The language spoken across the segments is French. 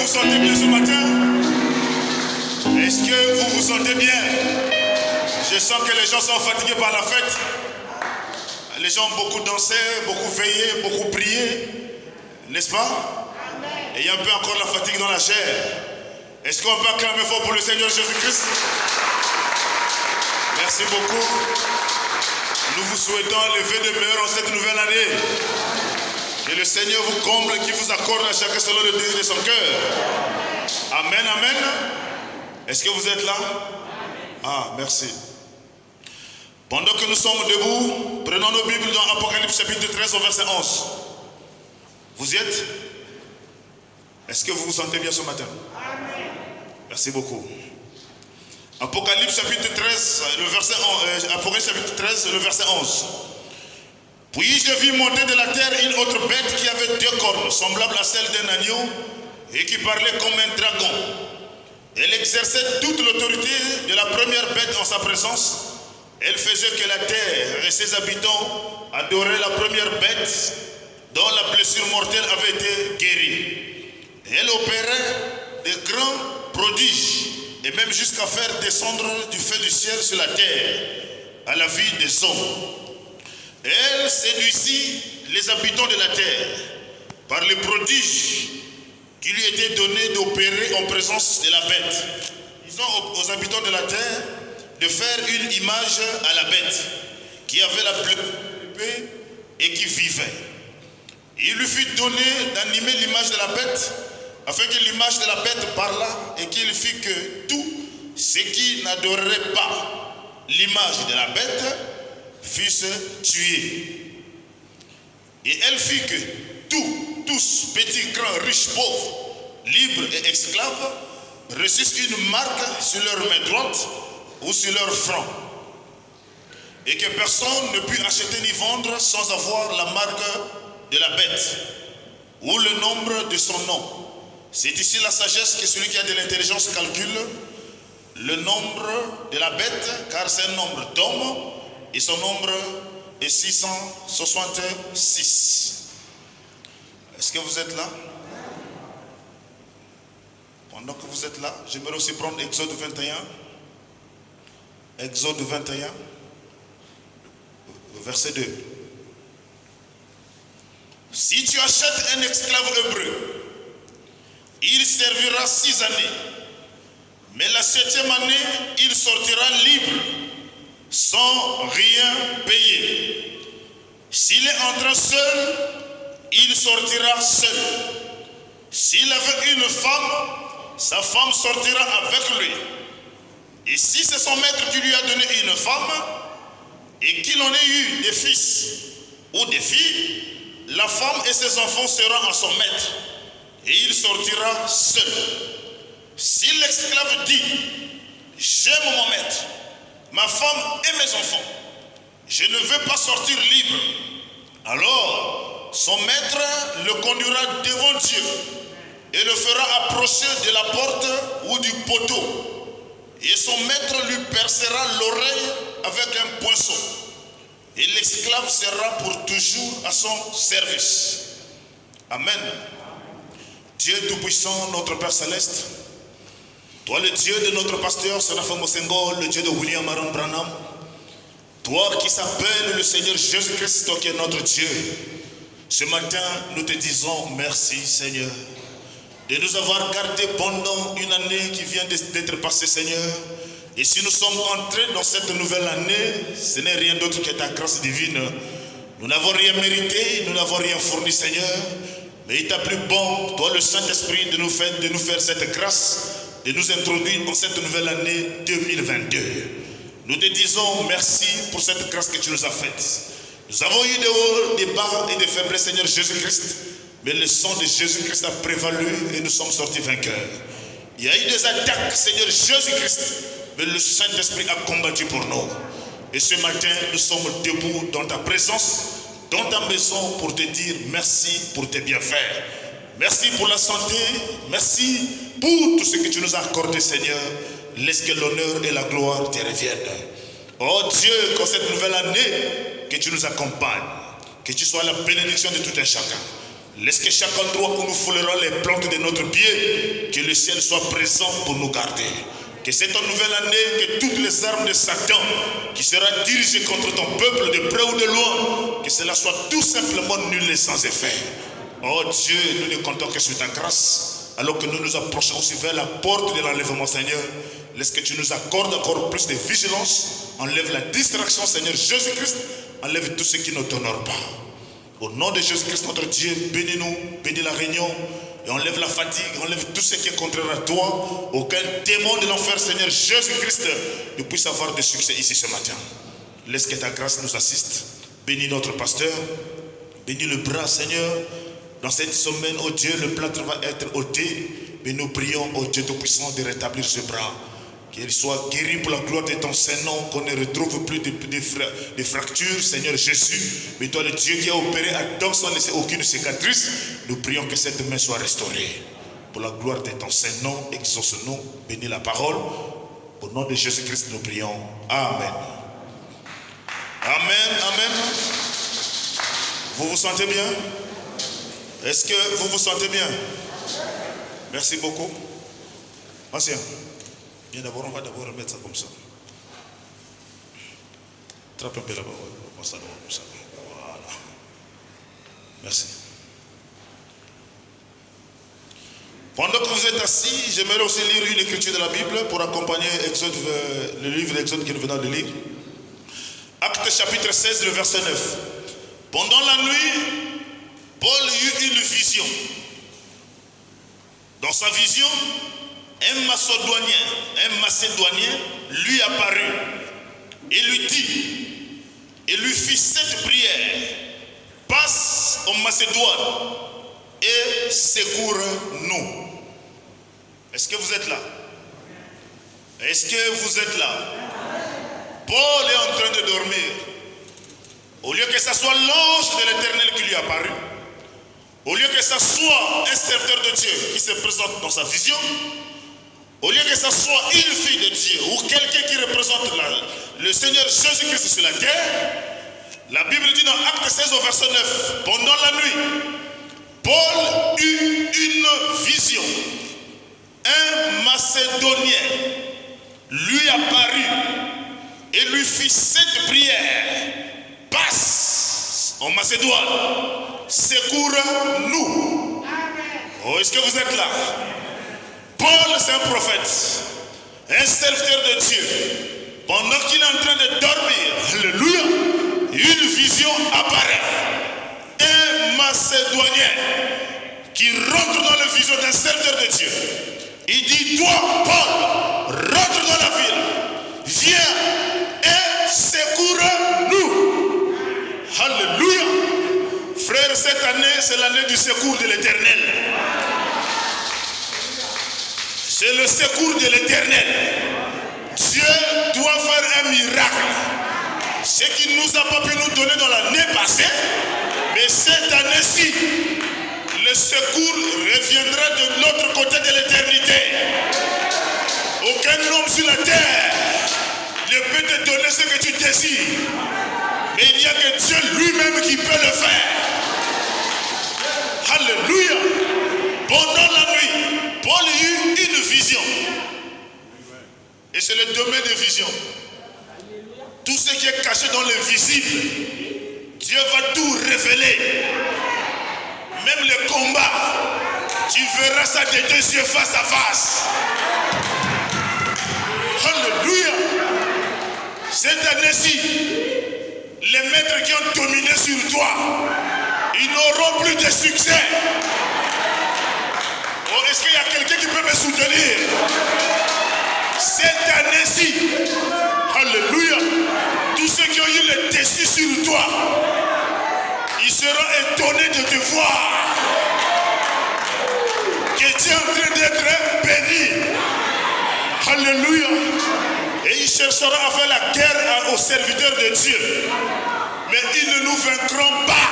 vous sentez bien ce matin? Est-ce que vous vous sentez bien? Je sens que les gens sont fatigués par la fête. Les gens ont beaucoup dansé, beaucoup veillé, beaucoup prié. N'est-ce pas? Et il y a un peu encore la fatigue dans la chair. Est-ce qu'on peut acclamer fort pour le Seigneur Jésus-Christ? Merci beaucoup. Nous vous souhaitons le vœu de meilleur en cette nouvelle année. Que le Seigneur vous comble, qu'il vous accorde à chacun selon le désir de son cœur. Amen, amen. Est-ce que vous êtes là? Ah, merci. Pendant que nous sommes debout, prenons nos Bibles dans Apocalypse chapitre 13 au verset 11. Vous y êtes? Est-ce que vous vous sentez bien ce matin? Merci beaucoup. Apocalypse chapitre 13, le verset 11, Apocalypse chapitre 13, le verset 11. Puis je vis monter de la terre une autre bête qui avait 2 cornes, semblables à celles d'un agneau, et qui parlait comme un dragon. Elle exerçait toute l'autorité de la première bête en sa présence. Elle faisait que la terre et ses habitants adoraient la première bête dont la blessure mortelle avait été guérie. Elle opérait de grands prodiges et même jusqu'à faire descendre du feu du ciel sur la terre à la vie des hommes. Elle séduisit les habitants de la terre par les prodiges qui lui étaient donnés d'opérer en présence de la bête. Disons aux habitants de la terre de faire une image à la bête qui avait la blessure et qui vivait. Il lui fut donné d'animer l'image de la bête afin que l'image de la bête parlât et qu'il fit que tous ceux qui n'adoreraient pas l'image de la bête fussent tués. Et elle fit que tous, petits, grands, riches, pauvres, libres et esclaves, reçussent une marque sur leur main droite ou sur leur front, et que personne ne put acheter ni vendre sans avoir la marque de la bête ou le nombre de son nom. C'est ici la sagesse que celui qui a de l'intelligence calcule le nombre de la bête, car c'est un nombre d'hommes et son nombre est 666. Est-ce que vous êtes là? Pendant que vous êtes là, j'aimerais aussi prendre Exode 21. Exode 21, verset 2. Si tu achètes un esclave hébreu, il servira 6 années, mais la 7e année, il sortira libre, sans rien payer. S'il est entré seul, il sortira seul. S'il avait une femme, sa femme sortira avec lui. Et si c'est son maître qui lui a donné une femme, et qu'il en ait eu des fils ou des filles, la femme et ses enfants seront à son maître, et il sortira seul. Si l'esclave dit, j'aime mon maître, ma femme et mes enfants, je ne veux pas sortir libre, alors son maître le conduira devant Dieu et le fera approcher de la porte ou du poteau. Et son maître lui percera l'oreille avec un poinçon. Et l'esclave sera pour toujours à son service. Amen. Dieu Tout-Puissant, notre Père Céleste, toi le Dieu de notre pasteur Séraphin Mosengo, le Dieu de William Aaron Branham, toi qui s'appelles le Seigneur Jésus-Christ, toi qui es notre Dieu, ce matin nous te disons merci Seigneur de nous avoir gardés pendant une année qui vient d'être passée, Seigneur. Et si nous sommes entrés dans cette nouvelle année, ce n'est rien d'autre que ta grâce divine. Nous n'avons rien mérité, nous n'avons rien fourni, Seigneur. Mais il t'a plu bon, toi le Saint-Esprit, de nous faire cette grâce, de nous introduire dans cette nouvelle année 2022. Nous te disons merci pour cette grâce que tu nous as faite. Nous avons eu des hauts, des bas et des faiblesses, Seigneur Jésus-Christ. Mais le sang de Jésus-Christ a prévalu et nous sommes sortis vainqueurs. Il y a eu des attaques, Seigneur Jésus-Christ, mais le Saint-Esprit a combattu pour nous. Et ce matin, nous sommes debout dans ta présence, dans ta maison, pour te dire merci pour tes bienfaits. Merci pour la santé, merci pour tout ce que tu nous as accordé, Seigneur. Laisse que l'honneur et la gloire te reviennent. Oh Dieu, qu'en cette nouvelle année, que tu nous accompagnes, que tu sois la bénédiction de tout un chacun. Laisse que chaque endroit où nous foulerons les plantes de notre pied, que le ciel soit présent pour nous garder. Que cette nouvelle année, que toutes les armes de Satan qui sera dirigées contre ton peuple de près ou de loin, que cela soit tout simplement nul et sans effet. Oh Dieu, nous ne comptons que sur ta grâce. Alors que nous nous approchons aussi vers la porte de l'enlèvement, Seigneur, laisse que tu nous accordes encore plus de vigilance. Enlève la distraction, Seigneur Jésus-Christ. Enlève tout ce qui ne t'honore pas. Au nom de Jésus-Christ, notre Dieu, bénis-nous, bénis la réunion. Et enlève la fatigue, enlève tout ce qui est contraire à toi. Aucun démon de l'enfer, Seigneur Jésus-Christ, ne puisse avoir de succès ici ce matin. Laisse que ta grâce nous assiste. Bénis notre pasteur. Bénis le bras, Seigneur. Dans cette semaine, oh Dieu, le plâtre va être ôté. Mais nous prions, oh Dieu Tout-Puissant, de rétablir ce bras. Qu'il soit guéri pour la gloire de ton Saint-Nom, qu'on ne retrouve plus de fractures, Seigneur Jésus. Mais toi, le Dieu qui a opéré à Doc sans laisser aucune cicatrice, nous prions que cette main soit restaurée. Pour la gloire de ton Saint-Nom, exauce-nous, bénis la parole. Au nom de Jésus-Christ, nous prions. Amen. Amen, amen. Vous vous sentez bien? Est-ce que vous vous sentez bien? Merci beaucoup. Ancien. Bien d'abord, on va d'abord remettre ça comme ça. Trappe un peu là-bas. Comme ça. Voilà. Merci. Pendant que vous êtes assis, j'aimerais aussi lire une écriture de la Bible pour accompagner le livre d'Exode que nous venons de lire. Acte chapitre 16, le verset 9. Pendant la nuit, Paul eut une vision. Dans sa vision, un Macédonien lui apparut et lui dit, et lui fit cette prière: passe en Macédoine et secours-nous. Est-ce que vous êtes là? Est-ce que vous êtes là? Paul est en train de dormir. Au lieu que ce soit l'ange de l'Éternel qui lui apparut, au lieu que ce soit un serviteur de Dieu qui se présente dans sa vision, au lieu que ce soit une fille de Dieu ou quelqu'un qui représente le Seigneur Jésus-Christ sur la terre, la Bible dit dans Acte 16 au verset 9, pendant la nuit, Paul eut une vision. Un Macédonien lui apparut et lui fit cette prière: passe en Macédoine, secours-nous. Oh, est-ce que vous êtes là? Paul, c'est un prophète, un serviteur de Dieu. Pendant qu'il est en train de dormir, alléluia, une vision apparaît. Un Macédonien qui rentre dans la vision d'un serviteur de Dieu. Il dit: toi, Paul, rentre dans la ville, viens et secours-nous. Alléluia. Frère, cette année, c'est l'année du secours de l'Éternel. C'est le secours de l'Éternel. Dieu doit faire un miracle. Ce qu'il ne nous a pas pu nous donner dans l'année passée, mais cette année-ci, le secours reviendra de l'autre côté de l'éternité. Aucun homme sur la terre ne peut te donner ce que tu désires. Mais il n'y a que Dieu lui-même qui peut le faire. Alléluia. Pendant la nuit, Paul eut une vision. Et c'est le domaine de vision. Tout ce qui est caché dans l'invisible, Dieu va tout révéler. Même le combat, tu verras ça de deux yeux face à face. Alléluia. Cette année-ci, les maîtres qui ont dominé sur toi, ils n'auront plus de succès. Oh, est-ce qu'il y a quelqu'un qui peut me soutenir? Cette année-ci, alléluia, tous ceux qui ont eu le dessus sur toi, ils seront étonnés de te voir. Que Dieu est en train d'être béni. Alléluia. Et ils chercheront à faire la guerre aux serviteurs de Dieu. Mais ils ne nous vaincront pas.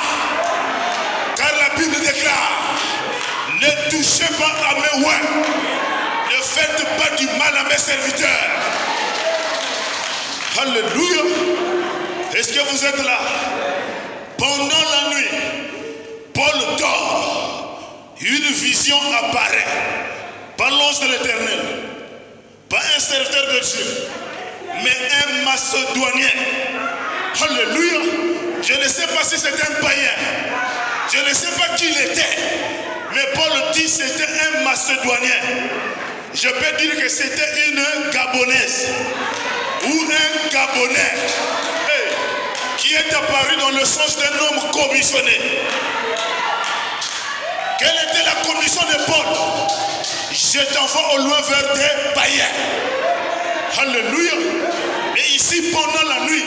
Car la Bible déclare: ne touchez pas à mes oins. Ne faites pas du mal à mes serviteurs. Alléluia. Est-ce que vous êtes là? Pendant la nuit, Paul dort. Une vision apparaît. Pas l'ange de l'Éternel. Pas un serviteur de Dieu. Mais un Macédonien. Alléluia. Je ne sais pas si c'était un païen. Je ne sais pas qui il était. Mais Paul dit c'était un Macédonien. Je peux dire que c'était une Gabonaise. Ou un Gabonais. Qui est apparu dans le sens d'un homme commissionné. Quelle était la commission de Paul? Je t'envoie au loin vers des païens. Alléluia. Et ici, pendant la nuit,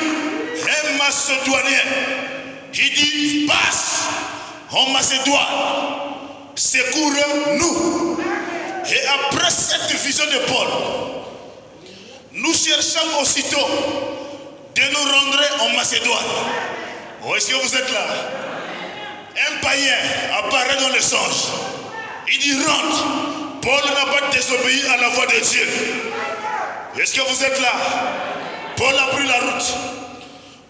un Macédonien qui dit, passe en Macédoine, secours-nous. Et après cette vision de Paul, nous cherchons aussitôt de nous rendre en Macédoine. Oh, est-ce que vous êtes là? Un païen apparaît dans le songe. Il dit rentre. Paul n'a pas désobéi à la voix de Dieu. Est-ce que vous êtes là? Paul a pris la route.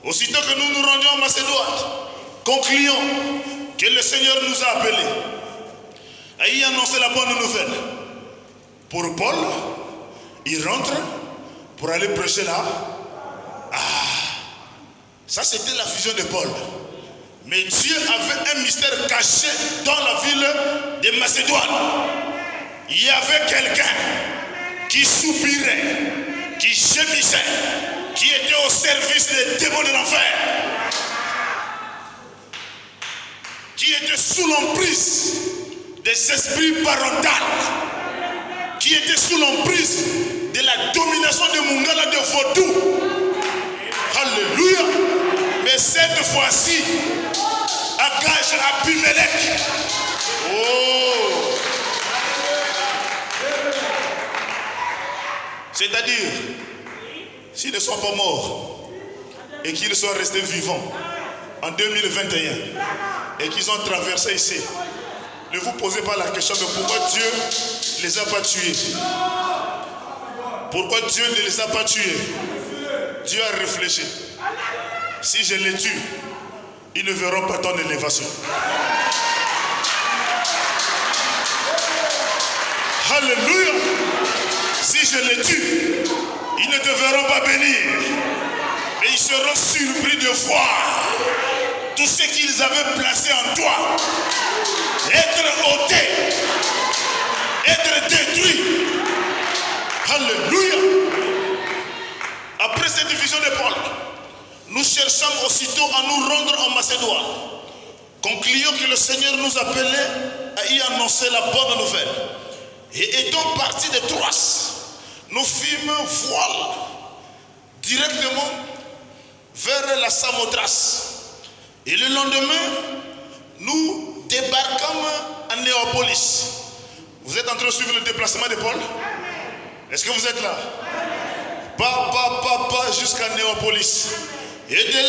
Aussitôt que nous nous rendions en Macédoine, concluons que le Seigneur nous a appelés à y annoncer la bonne nouvelle. Pour Paul, il rentre pour aller prêcher là. Ça c'était la vision de Paul. Mais Dieu avait un mystère caché dans la ville de Macédoine. Il y avait quelqu'un qui soupirait, qui gémissait, qui était au service des démons de l'enfer, qui était sous l'emprise des esprits parentaux, qui était sous l'emprise de la domination de Mungala de Vaudou. Alléluia. Mais cette fois-ci, Agage Abimelech. Oh. C'est-à-dire, s'ils ne sont pas morts et qu'ils sont restés vivants en 2021 et qu'ils ont traversé ici, ne vous posez pas la question de pourquoi Dieu ne les a pas tués. Pourquoi Dieu ne les a pas tués? Dieu a réfléchi. Si je les tue, ils ne verront pas ton élévation. Alléluia. Si je les tue, ils ne te verront pas bénir. Et ils seront surpris de voir tout ce qu'ils avaient placé en toi être ôté, être détruit. Alléluia. Après cette vision de Paul, nous cherchons aussitôt à nous rendre en Macédoine. Concluons que le Seigneur nous appelait à y annoncer la bonne nouvelle. Et étant partis de Troas, nous fîmes voile directement vers la Samothrace. Et le lendemain, nous débarquâmes à Néapolis. Vous êtes en train de suivre le déplacement de Paul? Est-ce que vous êtes là? Pas jusqu'à Néapolis. Et de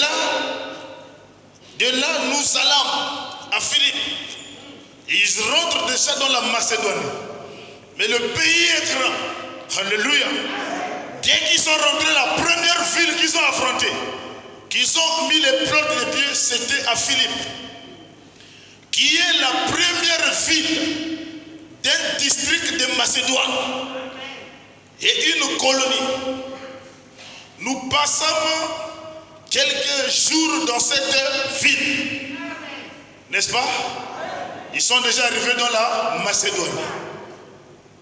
là, nous allons à Philippe. Ils rentrent déjà dans la Macédoine. Mais le pays est grand. Alléluia. Dès qu'ils sont rentrés, la première ville qu'ils ont affrontée, qu'ils ont mis les plantes des pieds, c'était à Philippe, qui est la première ville d'un district de Macédoine et une colonie. Nous passons quelques jours dans cette ville, n'est-ce pas? Ils sont déjà arrivés dans la Macédoine.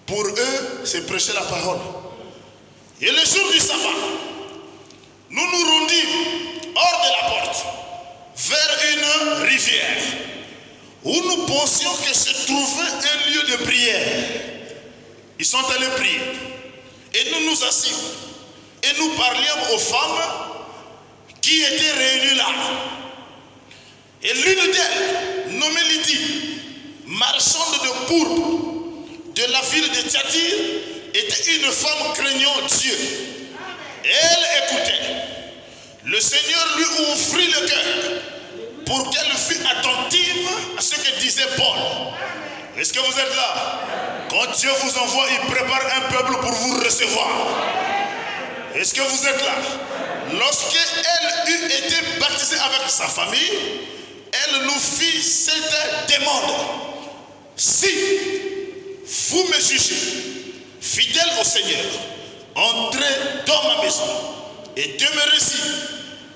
Pour eux, c'est prêcher la parole. Et le jour du sabbat, nous nous rendîmes hors de la porte, vers une rivière, où nous pensions que se trouvait un lieu de prière. Ils sont allés prier. Et nous nous assîmes. Et nous parlions aux femmes qui étaient réunies là. Et l'une d'elles, nommée Lydie, marchande de pourpre de la ville de Thyatire, était une femme craignant Dieu. Elle écoutait. Le Seigneur lui ouvrit le cœur pour qu'elle fût attentive à ce que disait Paul. Est-ce que vous êtes là? Quand Dieu vous envoie, il prépare un peuple pour vous recevoir. Est-ce que vous êtes là? Lorsqu'elle eut été baptisée avec sa famille, elle nous fit cette demande. Si vous me jugez fidèle au Seigneur, entrez dans ma maison et demeurez ici.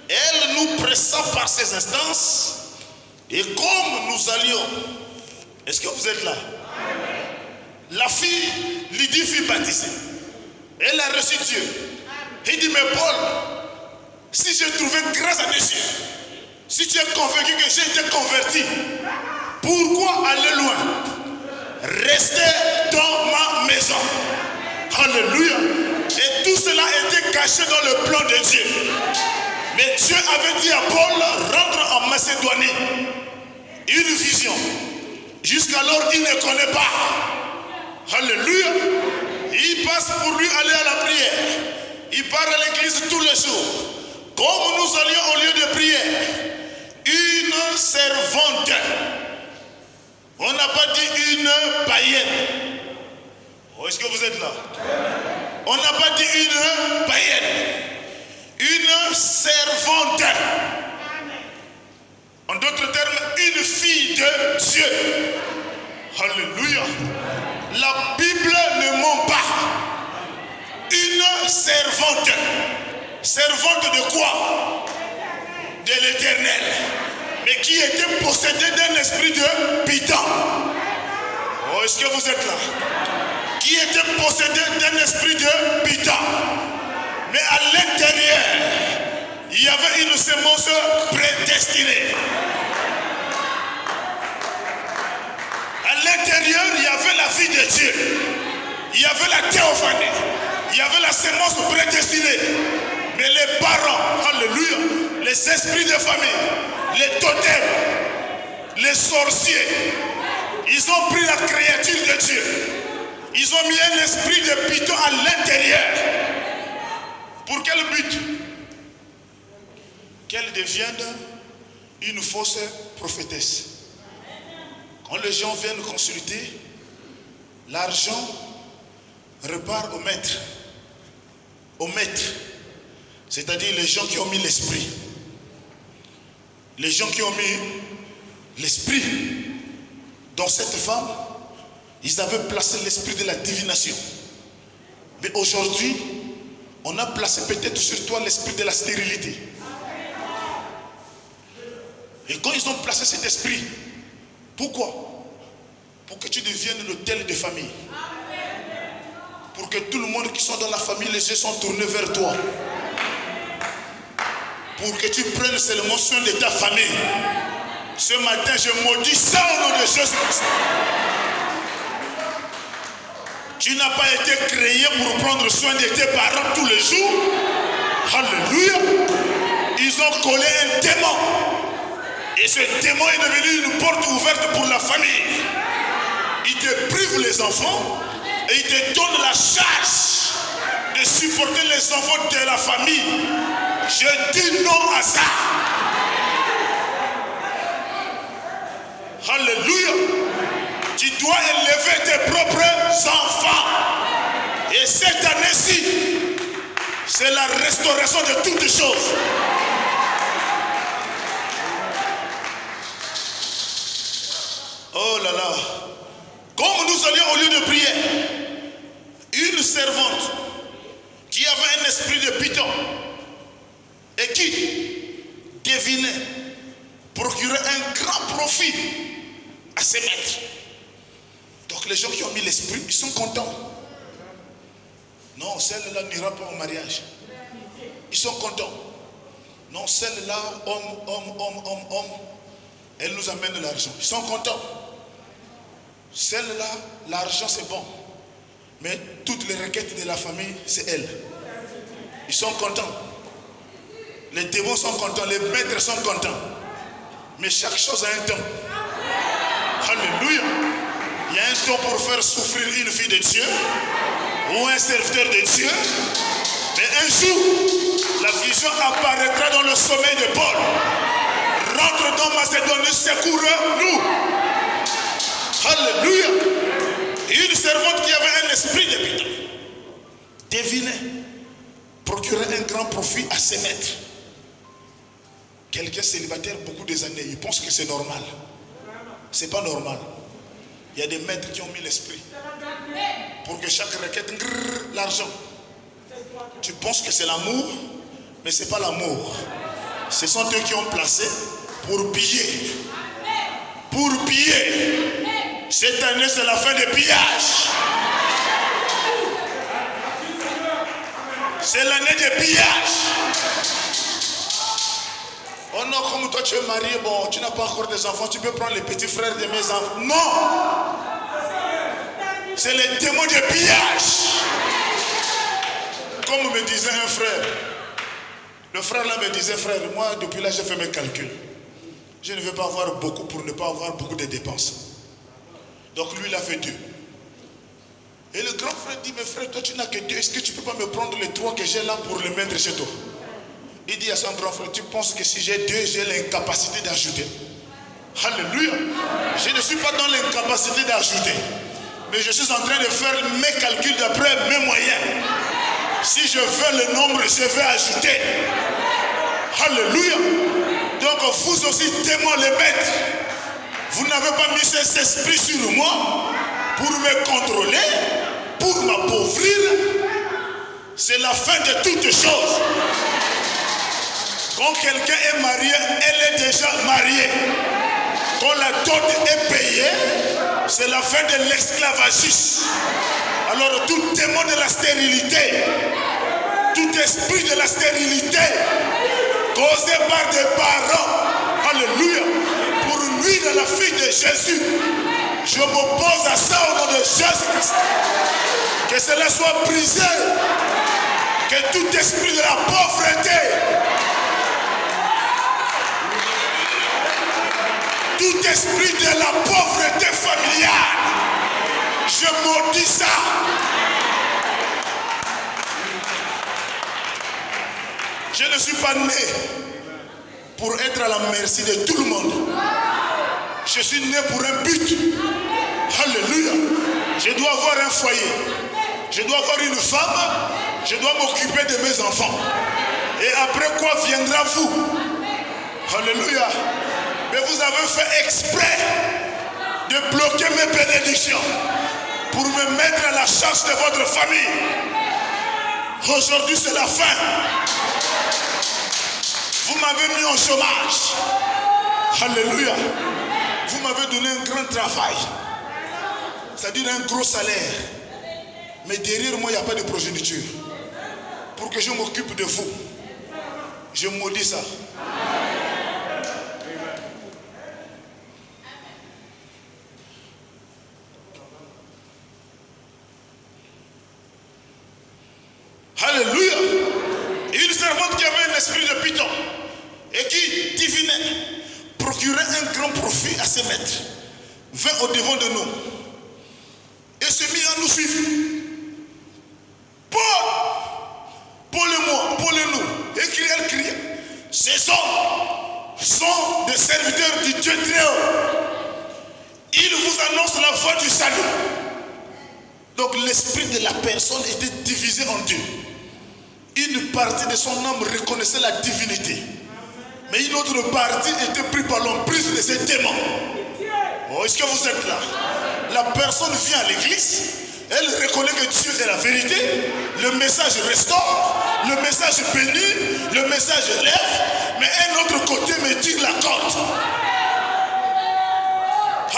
Elle nous pressa par ses instances, et comme nous allions, est-ce que vous êtes là? La fille, Lydie, fut baptisée. Elle a reçu Dieu. Il dit, mais Paul, si j'ai trouvé grâce à Dieu, si tu es convaincu que j'ai été converti, pourquoi aller loin? Restez dans ma maison. Alléluia. Et tout cela était caché dans le plan de Dieu. Mais Dieu avait dit à Paul, rentre en Macédoine. Une vision. Jusqu'alors, il ne connaît pas. Alléluia. Il passe pour lui aller à la prière. Il part à l'église tous les jours. Comme nous allions au lieu de prière, une servante, on n'a pas dit une païenne. Oh, est-ce que vous êtes là? On n'a pas dit une païenne. Une servante. En d'autres termes, une fille de Dieu. Alléluia. La Bible ne ment pas. Une servante. Servante de quoi? De l'Éternel. Mais qui était possédée d'un esprit de Python. Oh, est-ce que vous êtes là? Qui était possédé d'un esprit de Python. Mais à l'intérieur, il y avait une sémence prédestinée. À l'intérieur, il y avait la vie de Dieu. Il y avait la théophanie. Il y avait la sémence prédestinée. Mais les parents, alléluia, les esprits de famille, les totems, les sorciers, ils ont pris la créature de Dieu. Ils ont mis un esprit de Python à l'intérieur. Pour quel but? Qu'elle devienne une fausse prophétesse. Quand les gens viennent consulter, l'argent repart au maître. Au maître. C'est-à-dire les gens qui ont mis l'esprit. Les gens qui ont mis l'esprit dans cette femme, ils avaient placé l'esprit de la divination. Mais aujourd'hui, on a placé peut-être sur toi l'esprit de la stérilité. Et quand ils ont placé cet esprit, pourquoi? Pour que tu deviennes l'autel de famille. Pour que tout le monde qui sont dans la famille, les yeux sont tournés vers toi. Pour que tu prennes seulement soin de ta famille. Ce matin, je maudis ça au nom de Jésus-Christ. Tu n'as pas été créé pour prendre soin de tes parents tous les jours. Alléluia. Ils ont collé un démon. Et ce démon est devenu une porte ouverte pour la famille. Il te prive les enfants et il te donne la charge de supporter les enfants de la famille. Je dis non à ça. Alléluia. Tu dois élever tes propres enfants. Et cette année-ci, c'est la restauration de toutes choses. Oh là là. Comme nous allions au lieu de prière, une servante qui avait un esprit de Python et qui devinait procurer un grand profit à ses maîtres. Donc les gens qui ont mis l'esprit, ils sont contents. Non, celle-là n'ira pas au mariage. Ils sont contents. Non, celle-là, homme, elle nous amène de l'argent. Ils sont contents. Celle-là, l'argent c'est bon. Mais toutes les requêtes de la famille, c'est elle. Ils sont contents. Les démons sont contents, les maîtres sont contents. Mais chaque chose a un temps. Alléluia. Il y a un temps pour faire souffrir une fille de Dieu ou un serviteur de Dieu. Mais un jour, la vision apparaîtra dans le sommeil de Paul. Rentre dans Macédoine, secours-nous. Alléluia. Une servante qui avait un esprit de Python devinait procurer un grand profit à ses maîtres. Quelqu'un célibataire beaucoup des années, il pense que c'est normal. C'est pas normal. Il y a des maîtres qui ont mis l'esprit pour que chaque requête, l'argent. Tu penses que c'est l'amour, mais c'est pas l'amour. Ce sont eux qui ont placé pour piller. Pour piller. Cette année, c'est la fin des pillages. C'est l'année des pillages. Oh non, comme toi tu es marié, bon, tu n'as pas encore des enfants, tu peux prendre les petits frères de mes enfants. Non! C'est les démons de pillage. Comme me disait un frère, le frère là me disait, frère, moi depuis là j'ai fait mes calculs. Je ne veux pas avoir beaucoup pour ne pas avoir beaucoup de dépenses. Donc lui il a fait 2. Et le grand frère dit, mais frère, toi tu n'as que 2, est-ce que tu ne peux pas me prendre les 3 que j'ai là pour les mettre chez toi? Il dit à son grand frère, tu penses que si j'ai 2, j'ai l'incapacité d'ajouter? Alléluia. Je ne suis pas dans l'incapacité d'ajouter, mais je suis en train de faire mes calculs d'après mes moyens. Si je veux le nombre, je vais ajouter. Alléluia. Donc vous aussi, témoins les maîtres, vous n'avez pas mis cet esprit sur moi pour me contrôler, pour m'appauvrir. C'est la fin de toutes choses. Quand quelqu'un est marié, elle est déjà mariée. Quand la dot est payée, c'est la fin de l'esclavagisme. Alors tout démon de la stérilité, tout esprit de la stérilité, causé par des parents, alléluia, pour nuire à la fille de Jésus, je m'oppose à ça au nom de Jésus-Christ. Que cela soit brisé, que tout esprit de la pauvreté, tout esprit de la pauvreté familiale, je maudis ça. Je ne suis pas né pour être à la merci de tout le monde. Je suis né pour un but. Alléluia. Je dois avoir un foyer. Je dois avoir une femme. Je dois m'occuper de mes enfants. Et après quoi viendra vous? Alléluia. Mais vous avez fait exprès de bloquer mes bénédictions pour me mettre à la charge de votre famille. Aujourd'hui, c'est la fin. Vous m'avez mis au chômage. Alléluia. Vous m'avez donné un grand travail. C'est-à-dire un gros salaire. Mais derrière moi, il n'y a pas de progéniture. Pour que je m'occupe de vous. Je maudis ça. Alléluia. Une servante qui avait un esprit de python et qui divinait, procurait un grand profit à ses maîtres, vint au devant de nous et se mit à nous suivre. Paul et moi, Paul et nous, elle criait, ces hommes sont des serviteurs du Dieu très haut. Ils vous annoncent la voie du salut. Donc l'esprit de la personne était divisé en deux. Une partie de son âme reconnaissait la divinité. Mais une autre partie était prise par l'emprise de ces démons. Oh, est-ce que vous êtes là? La personne vient à l'église, elle reconnaît que Dieu est la vérité, le message restaure, le message bénit, le message lève, mais un autre côté me tire la corde.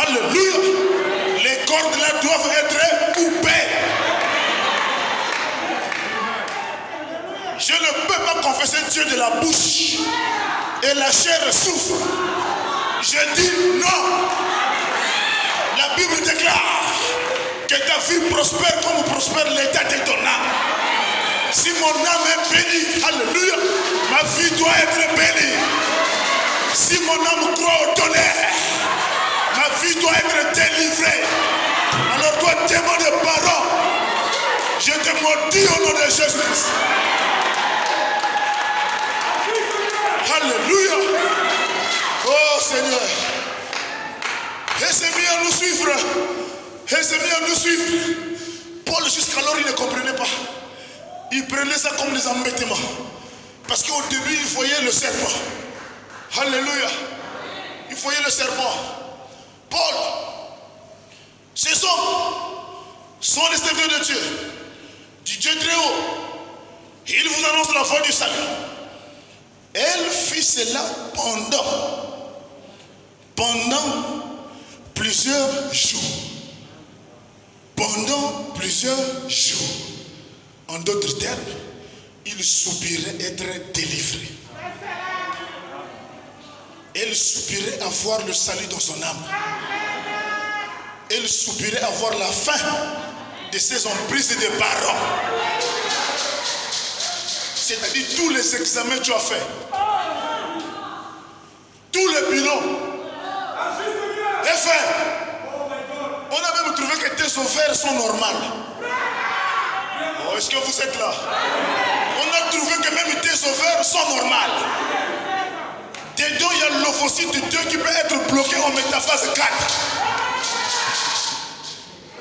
Alléluia. Les cordes là doivent être coupées. Je ne peux pas confesser Dieu de la bouche et la chair souffre. Je dis non. La Bible déclare que ta vie prospère comme prospère l'état de ton âme. Si mon âme est bénie, alléluia, ma vie doit être bénie. Si mon âme croit au tonnerre, ma vie doit être délivrée. Alors toi, démon de parents, je te maudis au nom de Jésus-Christ. Alléluia. Oh Seigneur. Et s'est mis à nous suivre. Et s'est mis à nous suivre. Paul jusqu'alors il ne comprenait pas. Il prenait ça comme des embêtements. Parce qu'au début il voyait le serpent. Alléluia. Il voyait le serpent. Paul, ces hommes sont les serviteurs de Dieu, du Dieu très haut. Il vous annonce la voie du salut. Elle fit cela pendant plusieurs jours. Pendant plusieurs jours. En d'autres termes, il soupirait être délivré. Elle soupirait avoir le salut dans son âme. Elle soupirait avoir la fin de ses emprises et des parents. C'est-à-dire tous les examens que tu as faits. Tous les bilans. Et fait. On a même trouvé que tes ovaires sont normales. Oh, est-ce que vous êtes là? On a trouvé que même tes ovaires sont normales. Dedans, il y a l'ovocyte de Dieu qui peut être bloqué en métaphase 4.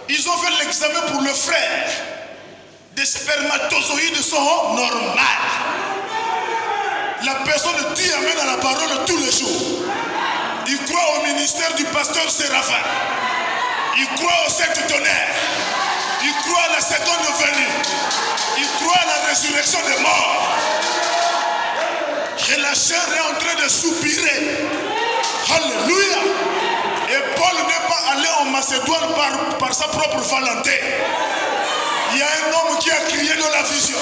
Ils ont fait l'examen pour le frère. Des spermatozoïdes sont normales. La personne dit amen à la parole tous les jours. Il croit au ministère du pasteur Séraphin. Il croit au septonnaire. Il croit à la seconde venue. Il croit à la résurrection des morts. Et la chair est en train de soupirer. Alléluia. Et Paul n'est pas allé en Macédoine par sa propre volonté. Il y a un homme qui a crié dans la vision.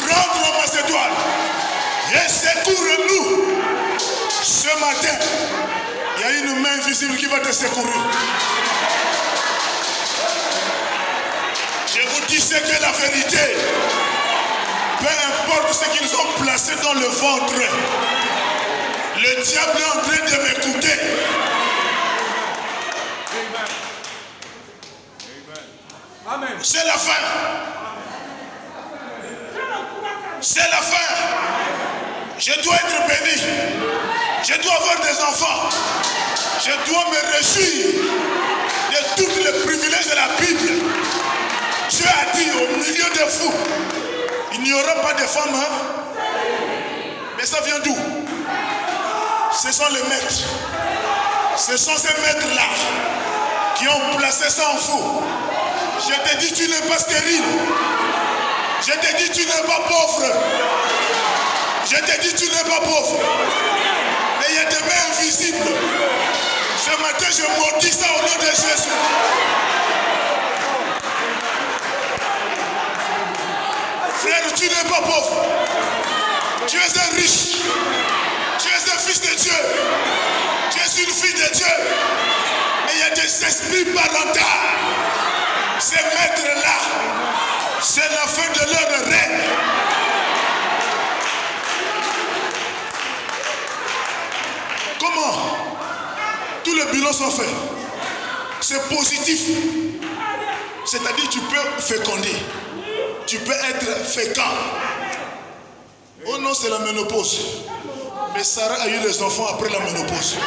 Rentre en Macédoine et secours-nous. Ce matin, il y a une main invisible qui va te secourir. Je vous dis ce que la vérité. Peu importe ce qu'ils ont placé dans le ventre, le diable est en train de m'écouter. Amen. C'est la fin. C'est la fin. Je dois être béni. Je dois avoir des enfants. Je dois me réjouir de tous les privilèges de la Bible. Dieu a dit au milieu de vous, il n'y aura pas de femmes. Hein? Mais ça vient d'où? Ce sont les maîtres. Ce sont ces maîtres-là qui ont placé ça en vous. Je te dis, tu n'es pas stérile. Je te dis, tu n'es pas pauvre. Je te dis, tu n'es pas pauvre. Mais il y a des mains invisibles. Ce matin, je maudis ça au nom de Jésus. Frère, tu n'es pas pauvre. Tu es un riche. Tu es un fils de Dieu. Tu es une fille de Dieu. Mais il y a des esprits parentaux. Ces maîtres-là, c'est la fin de leur règne. Comment? Tous les bilans sont faits. C'est positif. C'est-à-dire tu peux féconder. Tu peux être fécond. Oh non, c'est la ménopause. Mais Sarah a eu des enfants après la ménopause.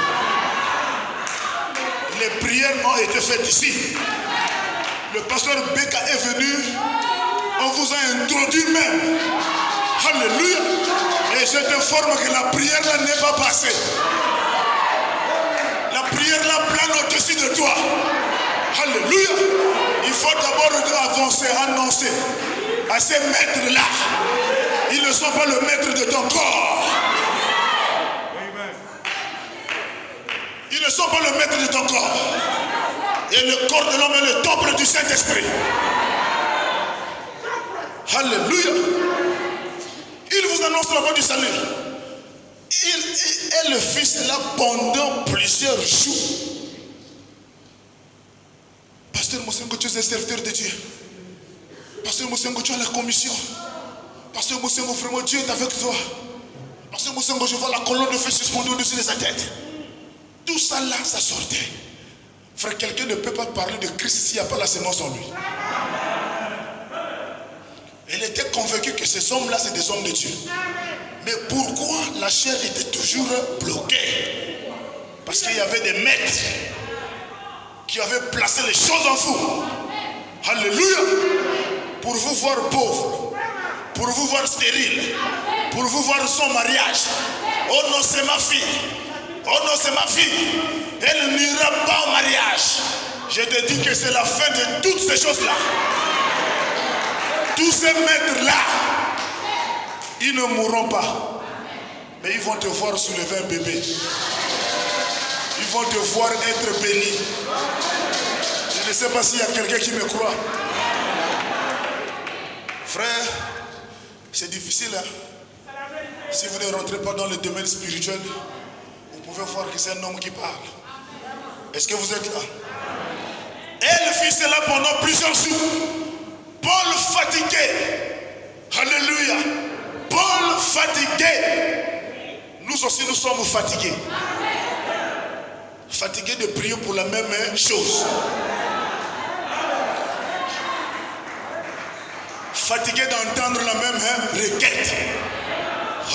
Les prières ont été faites ici. Le pasteur Beka est venu. On vous a introduit même. Alléluia. Et je t'informe que la prière là n'est pas passée. La prière là plane au-dessus de toi. Alléluia. Il faut d'abord avancer, annoncer à ces maîtres là. Ils ne sont pas le maître de ton corps. Ils ne sont pas le maître de ton corps. Et le corps de l'homme est le temple du Saint-Esprit. Alléluia. Il vous annonce la voie du salut. Et le fils est là pendant plusieurs jours. Pasteur Moussengo, tu es un serviteur de Dieu. Pasteur Moussengo, tu as la commission. Pasteur Moussengo, vraiment Dieu est avec toi. Pasteur Moussengo, je vois la colonne de feu suspendue au-dessus de sa tête. Tout ça là, ça sortait. Frère, quelqu'un ne peut pas parler de Christ s'il n'y a pas la sémence en lui. Elle était convaincue que ces hommes-là, c'est des hommes de Dieu. Mais pourquoi la chair était toujours bloquée? Parce qu'il y avait des maîtres qui avaient placé les choses en vous. Alléluia. Pour vous voir pauvre, pour vous voir stérile, pour vous voir son mariage. Oh non, c'est ma fille. Oh non, c'est ma fille. Elle n'ira pas au mariage. Je te dis que c'est la fin de toutes ces choses-là. Tous ces maîtres-là, ils ne mourront pas. Mais ils vont te voir soulever un bébé. Ils vont te voir être béni. Je ne sais pas s'il y a quelqu'un qui me croit. Frère, c'est difficile. Hein? Si vous ne rentrez pas dans le domaine spirituel, vous pouvez voir que c'est un homme qui parle. Est-ce que vous êtes là? Elle fit cela pendant plusieurs jours. Paul fatigué. Alléluia. Paul fatigué. Nous aussi nous sommes fatigués. Fatigués de prier pour la même chose. Fatigués d'entendre la même requête.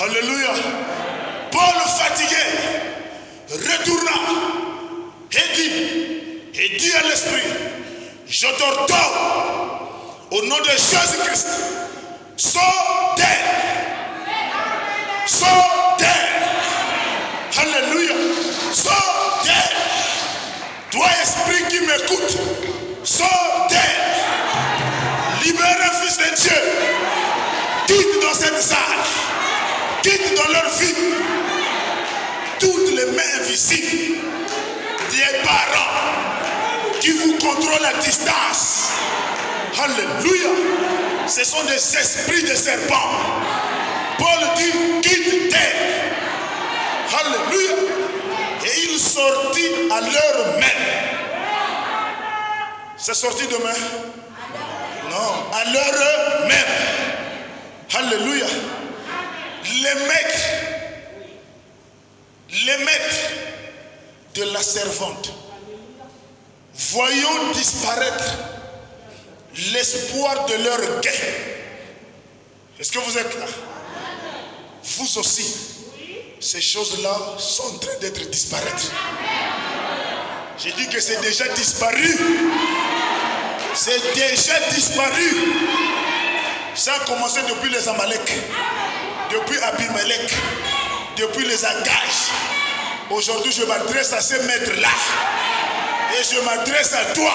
Alléluia. Paul fatigué retourna et dit à l'esprit, je t'ordonne au nom de Jésus-Christ, sors d'elle. Sors d'elle. Alléluia. Sors d'elle. Toi, esprit qui m'écoute, sors d'elle. Libère un fils de Dieu. Quitte dans cette salle. Quitte dans leur vie toutes les mains invisibles des parents qui vous contrôlent à distance. Alléluia. Ce sont des esprits de serpents. Paul dit, quitte d'elle. Alléluia. Et il sortit à l'heure même. C'est sorti demain? Non, à l'heure même. Alléluia. Les maîtres de la servante, voyons disparaître l'espoir de leur gain. Est-ce que vous êtes là? Vous aussi, ces choses-là sont en train d'être disparaître. J'ai dit que c'est déjà disparu. C'est déjà disparu. Ça a commencé depuis les Amalek, depuis Abimelech, depuis les Agages. Aujourd'hui, je m'adresse à ces maîtres-là. Et je m'adresse à toi.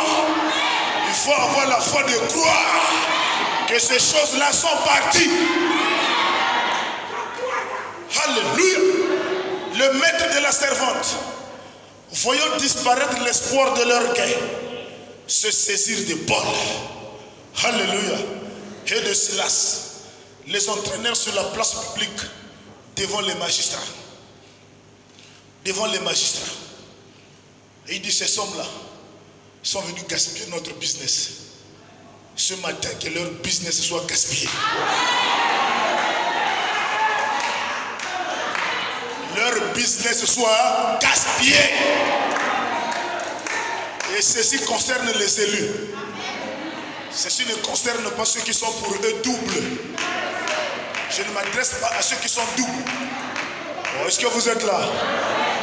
Il faut avoir la foi de croire que ces choses-là sont parties. Alléluia. Le maître de la servante, voyant disparaître l'espoir de leur gain, se saisir de Paul. Alléluia. Et de Silas, les entraînèrent sur la place publique devant les magistrats. Devant les magistrats. Et il dit, ces hommes-là sont venus gaspiller notre business. Ce matin, que leur business soit gaspillé. Leur business soit gaspillé. Et ceci concerne les élus. Ceci ne concerne pas ceux qui sont pour eux doubles. Je ne m'adresse pas à ceux qui sont doubles. Oh, est-ce que vous êtes là?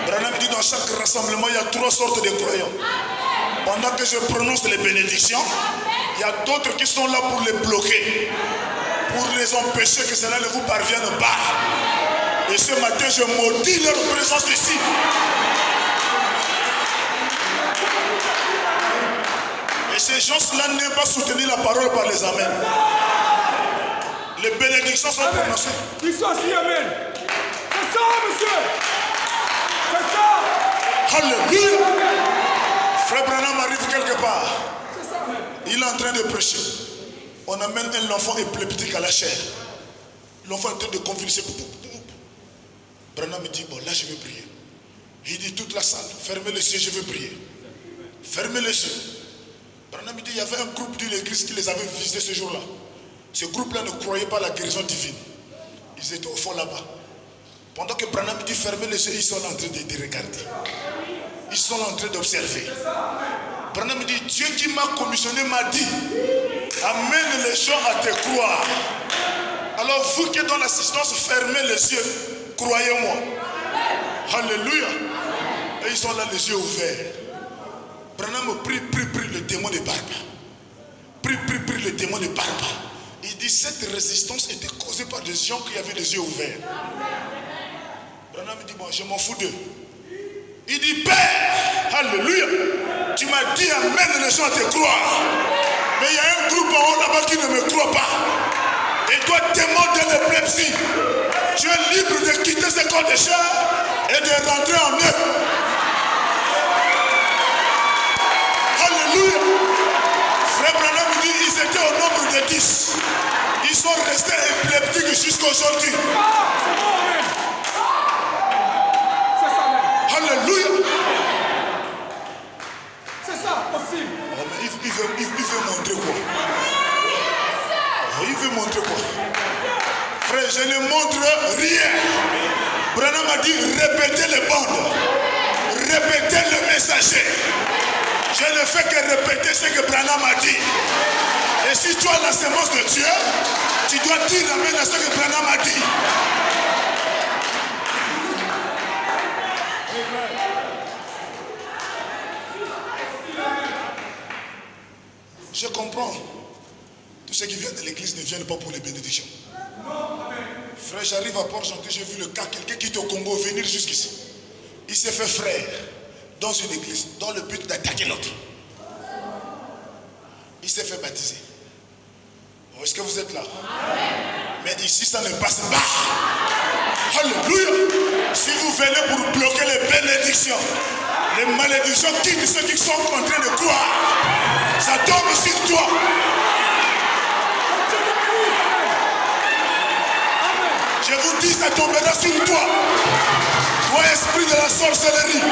Branham dit dans chaque rassemblement, il y a 3 sortes de croyants. Pendant que je prononce les bénédictions, il y a d'autres qui sont là pour les bloquer, pour les empêcher que cela ne vous parvienne pas. Et ce matin, je maudis leur présence ici. Et ces gens-là n'aiment pas soutenir la parole par les amens. Les bénédictions sont prononcées. Ils sont aussi, amen. C'est ça, monsieur. C'est ça. Alléluia. Frère Branham arrive quelque part. Il est en train de prêcher. On amène un enfant épileptique à la chair. L'enfant est en train de convulser. Branham me dit, bon là je vais prier. Il dit, toute la salle, fermez les yeux, je vais prier. Fermez les yeux. Branham me dit, il y avait un groupe de l'église qui les avait visités ce jour-là. Ce groupe-là ne croyait pas à la guérison divine. Ils étaient au fond là-bas. Pendant que Branham me dit, fermez les yeux, ils sont en train de regarder. Ils sont en train d'observer. Branham me dit, Dieu qui m'a commissionné m'a dit, amène les gens à te croire. Alors vous qui êtes dans l'assistance, fermez les yeux, croyez-moi. Alléluia. Et ils sont là les yeux ouverts. Branham prie le démon de barbe. Prie le démon de barbe. Il Il dit cette résistance était causée par des gens qui avaient des yeux ouverts. Branham dit bon, je m'en fous d'eux. Il dit Père, alléluia, tu m'as dit amène les gens à te croire. Mais il y a un groupe en haut là-bas qui ne me croit pas. Et toi, démon de l'épilepsie, tu es libre de quitter ce corps de chair et de rentrer en eux. Alléluia. Frère Branham dit ils étaient au nombre de 10. Ils sont restés épileptiques jusqu'à aujourd'hui. Alléluia. C'est ça, possible. Oh, mais il veut montrer quoi? Oh, il veut montrer quoi? Frère, je ne montre rien. Branham a dit répétez les bandes. Répétez le messager. Je ne fais que répéter ce que Branham a dit. Et si tu as la sémence de Dieu, tu dois dire amen à ce que Branham a dit. Je comprends. Tous ceux qui viennent de l'église ne viennent pas pour les bénédictions. Frère, j'arrive à Port-Gentil, j'ai vu le cas, quelqu'un qui est au Congo venir jusqu'ici. Il s'est fait frère dans une église, dans le but d'attaquer l'autre. Il s'est fait baptiser. Oh, est-ce que vous êtes là? Mais ici, ça ne passe pas. Alléluia. Si vous venez pour bloquer les bénédictions, les malédictions quittent ceux qui sont en train de croire. Ça tombe sur toi. Je vous dis, ça tombera sur toi. Toi, esprit de la sorcellerie,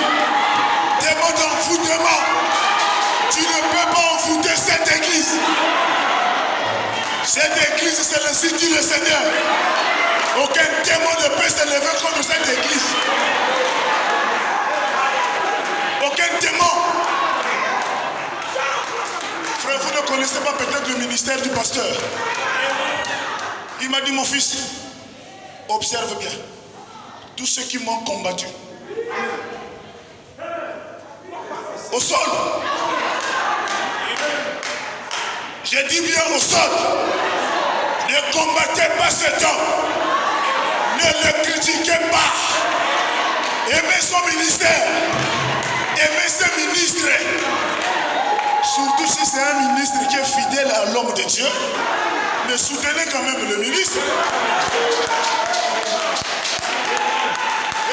démon d'envoûtement, tu ne peux pas envoûter cette église. Cette église, c'est l'institut du Seigneur. Aucun démon ne peut s'élever contre cette église. Aucun démon. Frère, vous ne connaissez pas peut-être le ministère du pasteur. Il m'a dit, mon fils, observe bien. Tous ceux qui m'ont combattu. Au sol. J'ai dit bien au sol. Ne combattez pas cet homme. Ne le critiquez pas. Aimez son ministère. Aimez ses ministres. Surtout si c'est un ministre qui est fidèle à l'homme de Dieu. Mais soutenez quand même le ministre.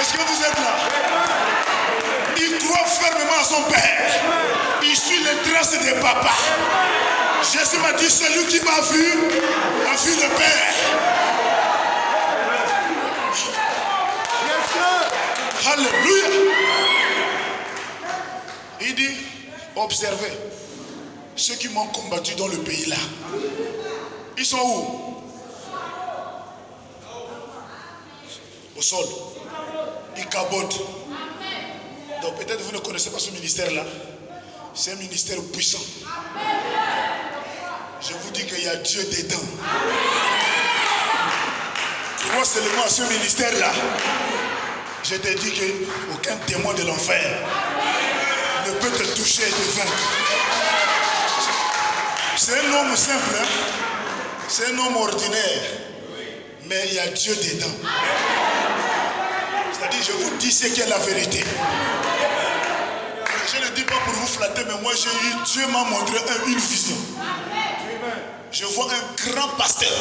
Est-ce que vous êtes là? Il croit fermement à son père. Il suit les traces des papas. Jésus m'a dit, celui qui m'a vu a vu le Père. Alléluia. Il dit, observez ceux qui m'ont combattu dans le pays là. Ils sont où? Au sol. Ils cabotent. Donc peut-être vous ne connaissez pas ce ministère-là. C'est un ministère puissant. Je vous dis qu'il y a Dieu dedans. Crois seulement à ce ministère-là. Je te dis qu'aucun démon de l'enfer ne peut te toucher et te vaincre. C'est un homme simple, hein? C'est un homme ordinaire. Mais il y a Dieu dedans. C'est-à-dire, je vous dis ce qui est la vérité. Je ne dis pas pour vous flatter, mais moi j'ai eu, Dieu m'a montré une vision. Je vois un grand pasteur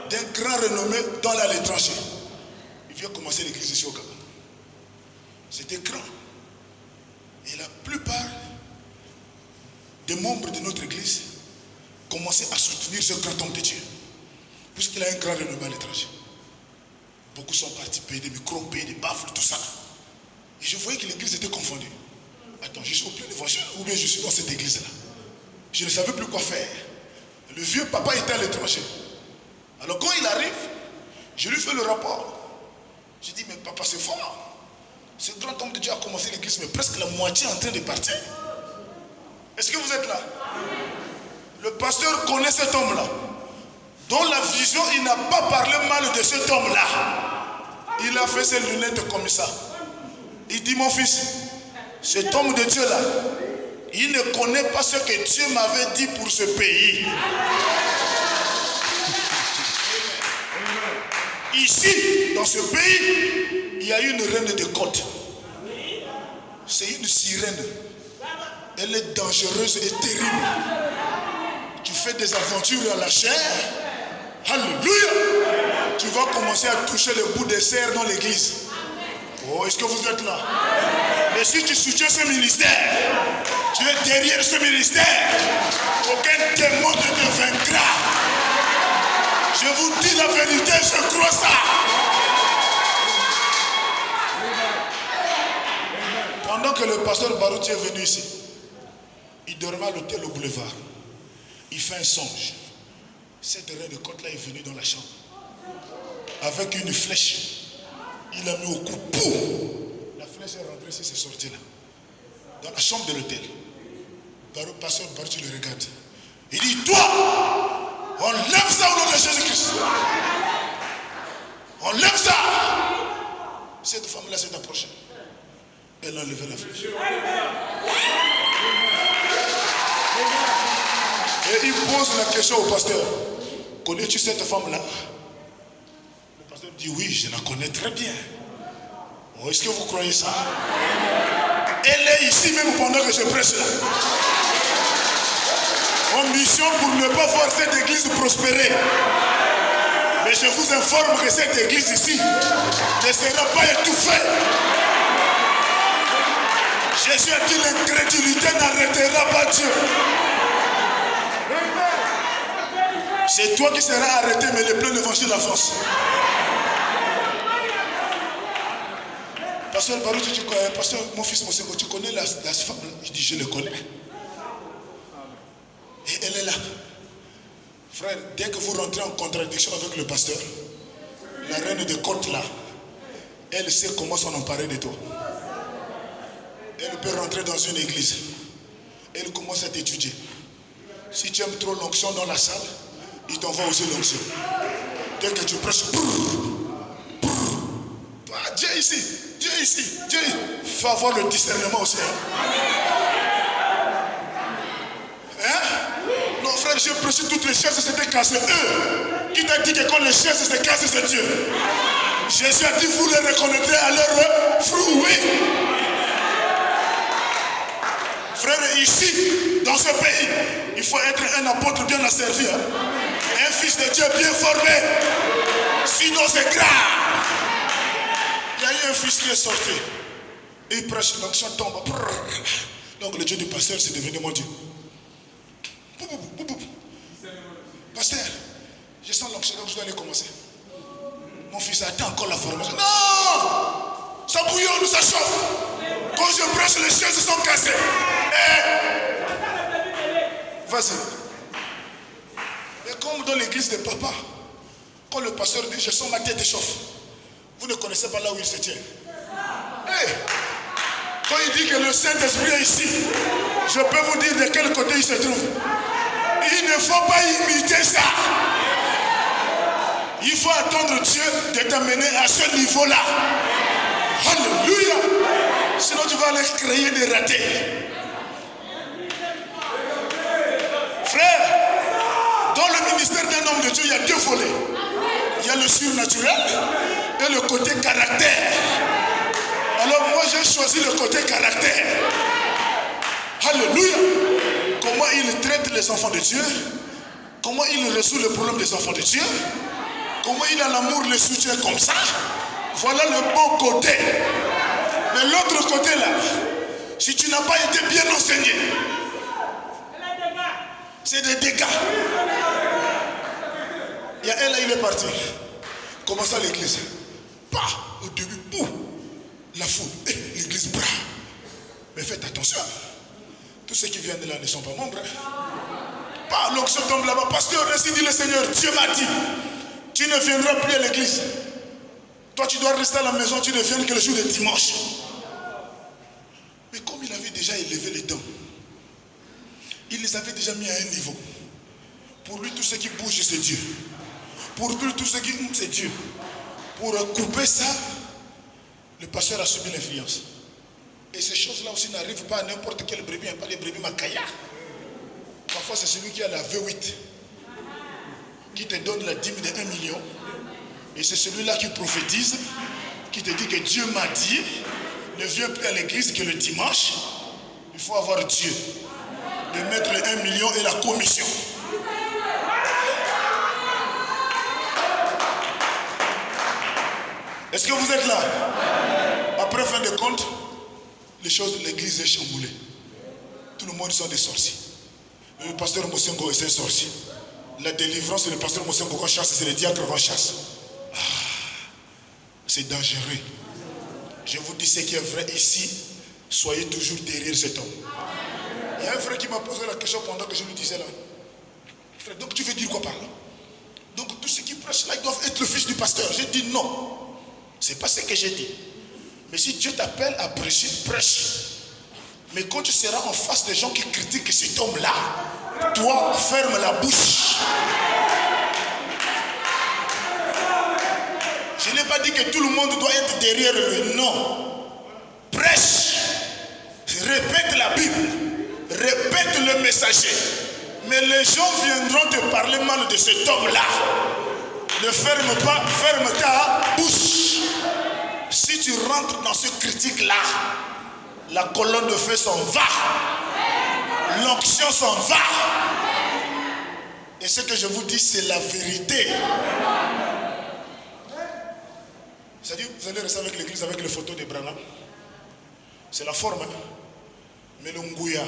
d'un grand renommé dans l'étranger. Il vient commencer l'église ici au Gabon. C'était grand. Et la plupart des membres de notre église commençaient à soutenir ce grand homme de Dieu. Puisqu'il a un grand renommé à l'étranger. Beaucoup sont partis payer des micros, payer des baffles, tout ça. Et je voyais que l'église était confondue. Attends, je suis au plein évangile ou bien je suis dans cette église-là? Je ne savais plus quoi faire. Le vieux papa était à l'étranger. Alors quand il arrive, je lui fais le rapport. Je dis, mais papa, c'est fort. Ce grand homme de Dieu a commencé l'église, mais presque la moitié est en train de partir. Est-ce que vous êtes là? Le pasteur connaît cet homme-là. Dans la vision, il n'a pas parlé mal de cet homme-là. Il a fait ses lunettes comme ça. Il dit, mon fils, cet homme de Dieu-là, il ne connaît pas ce que Dieu m'avait dit pour ce pays. Ici, dans ce pays, il y a une reine de côte. C'est une sirène. Elle est dangereuse et terrible. Tu fais des aventures à la chair. Alléluia. Tu vas commencer à toucher le bout des serres dans l'église. Oh, est-ce que vous êtes là? Mais si tu soutiens ce ministère, tu es derrière ce ministère, aucun démon ne te vaincra. Je vous dis la vérité, je crois ça. Pendant que le pasteur Barouti est venu ici, il dormait à l'hôtel au boulevard. Il fait un songe. Cette reine de côte là est venue dans la chambre. Avec une flèche. Il a mis au cou. Poum! La flèche est rentrée ici, c'est sorti là. Dans la chambre de l'hôtel. Le pasteur Barouti le regarde. Il dit, toi, on lève ça au nom de Jésus-Christ. On lève ça. Cette femme-là s'est approchée. Elle a levé la flèche. Et il pose la question au pasteur. Connais-tu cette femme-là? Le pasteur dit oui, je la connais très bien. Oh, est-ce que vous croyez ça? Elle est ici même pendant que je prêche là. En mission pour ne pas voir cette église prospérer. Mais je vous informe que cette église ici ne sera pas étouffée. Jésus a dit l'incrédulité n'arrêtera pas Dieu. C'est toi qui seras arrêté, mais le plein évangile avance. Pasteur Barouti, tu connais, pasteur, mon fils Moseko, tu connais la femme? Il dit, je le connais. Et elle est là. Frère, dès que vous rentrez en contradiction avec le pasteur, la reine de côte là, elle sait comment s'en emparer de toi. Elle peut rentrer dans une église. Elle commence à t'étudier. Si tu aimes trop l'onction dans la salle, il t'envoie aussi l'onction. Dès que tu prêches, Dieu ici, Dieu ici, Dieu ici. Il faut avoir le discernement aussi. Hein? Non frère, j'ai prêché toutes les chaises, c'était cassé. Eux, qui t'a dit que quand les chaises se cassent, c'est Dieu. Jésus a dit, vous les reconnaîtrez à leurs fruits. Frère, ici, dans ce pays, il faut être un apôtre bien asservi. Hein? Un fils de Dieu bien formé. Sinon, c'est grave. Il y a eu un fils qui est sorti. Et il prêche, l'onction tombe. Donc le Dieu du pasteur, c'est devenu mon Dieu. Pasteur, je sens l'onction, donc je dois aller commencer. Mon fils attend encore la formation. Non! Ça bouillonne, ça chauffe. Quand je prêche, les chaises sont cassées. Vas-y. Et comme dans l'église de papa, quand le pasteur dit, je sens ma tête chauffe, vous ne connaissez pas là où il se tient. Quand il dit que le Saint-Esprit est ici, je peux vous dire de quel côté il se trouve. Il ne faut pas imiter ça. Il faut attendre Dieu de t'amener à ce niveau-là. Alléluia. Sinon tu vas aller créer des ratés. Frère, dans le ministère d'un homme de Dieu, il y a deux volets. Il y a le surnaturel et le côté caractère. Alors moi j'ai choisi le côté caractère. Alléluia. Comment il traite les enfants de Dieu. Comment il résout le problème des enfants de Dieu. Comment il a l'amour, le soutien comme ça. Voilà le bon côté. Mais l'autre côté là, si tu n'as pas été bien enseigné, c'est des dégâts. Il y a un là, il est parti. Comment ça l'église? Bah, au début, boum, la foule, l'église, bras. Mais faites attention. Tous ceux qui viennent de là ne sont pas membres. Bah, l'onction tombe là-bas. Pasteur, ainsi dit le Seigneur, Dieu m'a dit, tu ne viendras plus à l'église. Toi, tu dois rester à la maison, tu ne viens que le jour de dimanche. Mais comme il avait déjà élevé les dents, il les avait déjà mis à un niveau. Pour lui, tout ce qui bouge, c'est Dieu. Pour lui, tout ce qui c'est Dieu. Pour couper ça, le pasteur a subi l'influence. Et ces choses-là aussi n'arrivent pas à n'importe quelle brebis, pas les brebis macaya. Parfois, c'est celui qui a la V8, qui te donne la dîme de 1 million. Et c'est celui-là qui prophétise, qui te dit que Dieu m'a dit, ne viens plus à l'église que le dimanche. Il faut avoir Dieu. De mettre 1 million et la commission. Est-ce que vous êtes là? Après, fin de compte, l'église est chamboulée. Tout le monde sont des sorciers. Le pasteur Mosengo est un sorcier. La délivrance, c'est le pasteur Mosengo qu'on chasse, c'est le diacre qu'on chasse. C'est dangereux. Je vous dis ce qui est vrai ici, soyez toujours derrière cet homme. Il y a un frère qui m'a posé la question pendant que je lui disais là. Frère, donc tu veux dire quoi par là? Donc tous ceux qui prêchent là, ils doivent être le fils du pasteur. J'ai dit non. C'est pas ce que j'ai dit. Mais si Dieu t'appelle à prêcher, prêche. Mais quand tu seras en face des gens qui critiquent cet homme-là, toi, ferme la bouche. Je n'ai pas dit que tout le monde doit être derrière lui. Non. Prêche. Répète la Bible. Répète le messager. Mais les gens viendront te parler mal de cet homme-là. Ne ferme pas, ferme ta bouche. Si tu rentres dans ce critique-là, la colonne de feu s'en va. L'onction s'en va. Et ce que je vous dis, c'est la vérité. C'est-à-dire, vous allez rester avec l'église avec les photos de Branham. C'est la forme. Hein? Mais le Ngouya,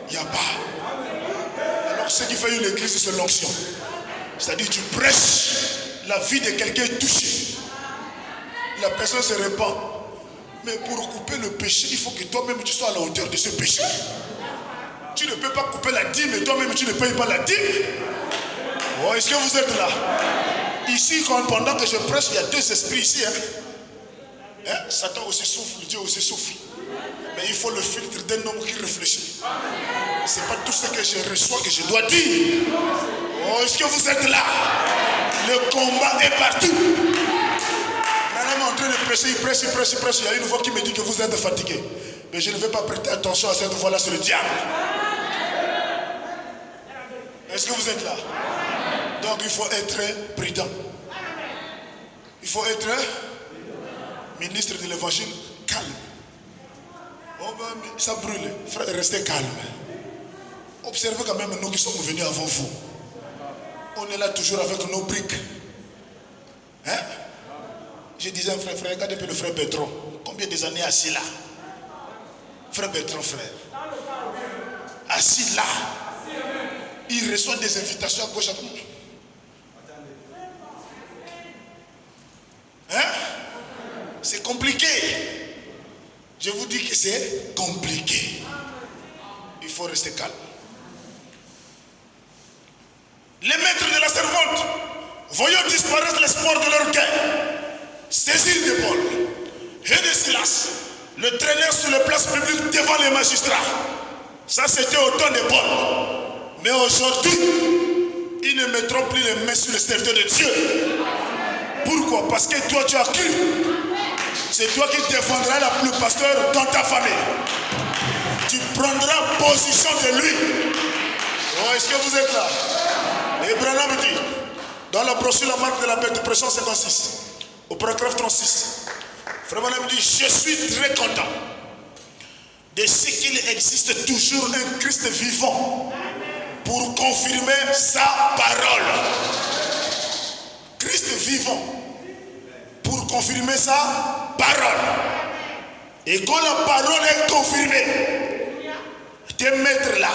il n'y a pas. Alors ce qui fait une église, c'est l'onction. C'est-à-dire, tu prêches, la vie de quelqu'un est touchée. La personne se répand. Mais pour couper le péché, il faut que toi-même tu sois à la hauteur de ce péché. Tu ne peux pas couper la dîme et toi-même tu ne payes pas la dîme. Oh, est-ce que vous êtes là? Ici, pendant que je prêche, il y a deux esprits ici. Hein? Satan aussi souffle, Dieu aussi souffle. Mais il faut le filtre d'un homme qui réfléchit. C'est pas tout ce que je reçois que je dois dire. Oh, est-ce que vous êtes là? Le combat est partout. Madame est en train de prêcher, il prêche. Il y a une voix qui me dit que vous êtes fatigué. Mais je ne vais pas prêter attention à cette voix-là, c'est le diable. Est-ce que vous êtes là? Donc il faut être prudent. Il faut être ministre de l'évangile calme. Oh ben, ça brûle. Frère, restez calme. Observez quand même nous qui sommes venus avant vous. On est là toujours avec nos briques. Hein? Je disais à un frère, regardez un peu le frère Bertrand. Combien des années assis là? Frère Bertrand, frère. Assis là. Il reçoit des invitations à gauche à droite. Hein? C'est compliqué. Je vous dis que c'est compliqué. Il faut rester calme. Les maîtres de la servante, voyant disparaître l'espoir de leur gain, saisirent de Paul et de Silas, le traînèrent sur les places publiques devant les magistrats. Ça, c'était au temps de Paul. Mais aujourd'hui, ils ne mettront plus les mains sur les serviteurs de Dieu. Pourquoi? Parce que toi, tu as cru. C'est toi qui défendras le pasteur dans ta famille. Tu prendras position de lui. Oh, est-ce que vous êtes là? Et Branham dit, dans la brochure La marque de la bête, pression 56, au paragraphe 36, Frère Branham dit, je suis très content de ce qu'il existe toujours un Christ vivant pour confirmer sa parole. Christ vivant pour confirmer sa parole. Et quand la parole est confirmée, tes maîtres là,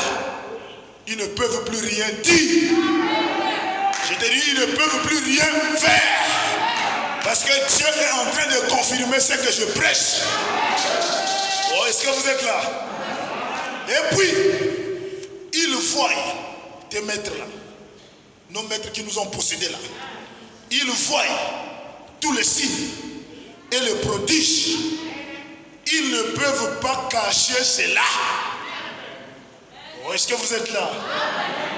ils ne peuvent plus rien dire. Je te dis, ils ne peuvent plus rien faire. Parce que Dieu est en train de confirmer ce que je prêche. Oh, est-ce que vous êtes là? Et puis, ils voient tes maîtres là, nos maîtres qui nous ont possédés là. Ils voient tous les signes et les prodiges. Ils ne peuvent pas cacher cela. Oh, est-ce que vous êtes là?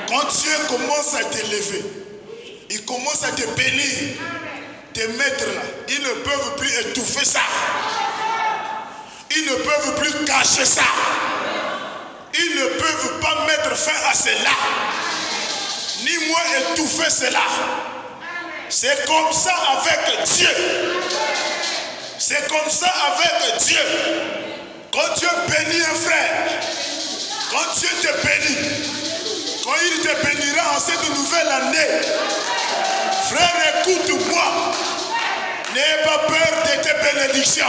Quand Dieu commence à t'élever, il commence à te bénir, tes maîtres là, ils ne peuvent plus étouffer ça. Ils ne peuvent plus cacher ça. Ils ne peuvent pas mettre fin à cela. Ni moi étouffer cela. C'est comme ça avec Dieu. C'est comme ça avec Dieu. Quand Dieu bénit un frère, quand Dieu te bénit, quand il te bénira en cette nouvelle année, frère, écoute-moi. N'aie pas peur de tes bénédictions.